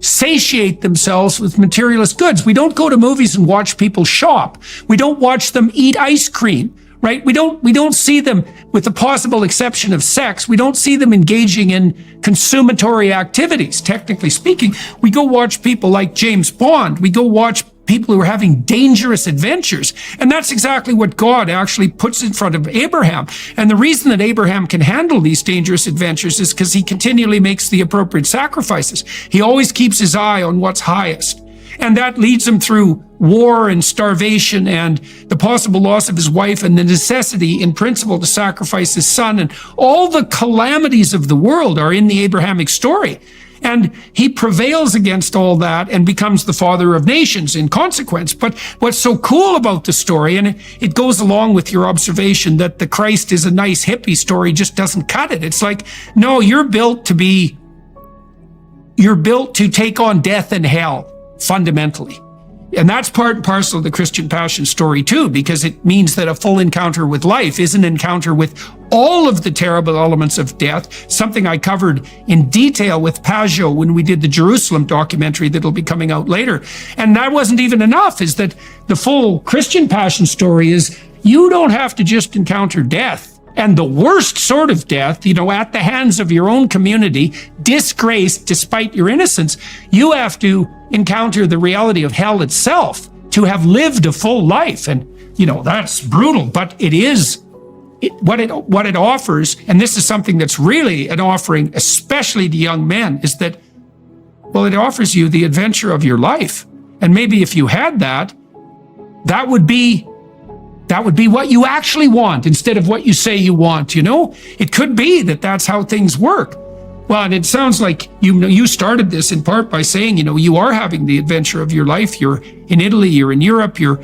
satiate themselves with materialist goods. We don't go to movies and watch people shop. We don't watch them eat ice cream, right? We don't see them, with the possible exception of sex, we don't see them engaging in consummatory activities, technically speaking. We go watch people like James Bond. We go watch people who are having dangerous adventures. And that's exactly what God actually puts in front of Abraham. And the reason that Abraham can handle these dangerous adventures is because he continually makes the appropriate sacrifices. He always keeps his eye on what's highest. And that leads him through war and starvation and the possible loss of his wife and the necessity in principle to sacrifice his son. And all the calamities of the world are in the Abrahamic story. And he prevails against all that and becomes the father of nations in consequence. But what's so cool about the story, and it goes along with your observation that the Christ is a nice hippie story, just doesn't cut it. It's like, no, you're built to take on death and hell, fundamentally. And that's part and parcel of the Christian Passion story too, because it means that a full encounter with life is an encounter with all of the terrible elements of death, something I covered in detail with Pajot when we did the Jerusalem documentary that'll be coming out later. And that wasn't even enough, is that the full Christian Passion story is you don't have to just encounter death and the worst sort of death, at the hands of your own community, disgraced despite your innocence. You have to encounter the reality of hell itself to have lived a full life. And, that's brutal, but it is what it offers. And this is something that's really an offering, especially to young men, is that, it offers you the adventure of your life. And maybe if you had that, that would be what you actually want instead of what you say you want, It could be that that's how things work. Well, and it sounds like you started this in part by saying, you are having the adventure of your life. You're in Italy, you're in Europe, you're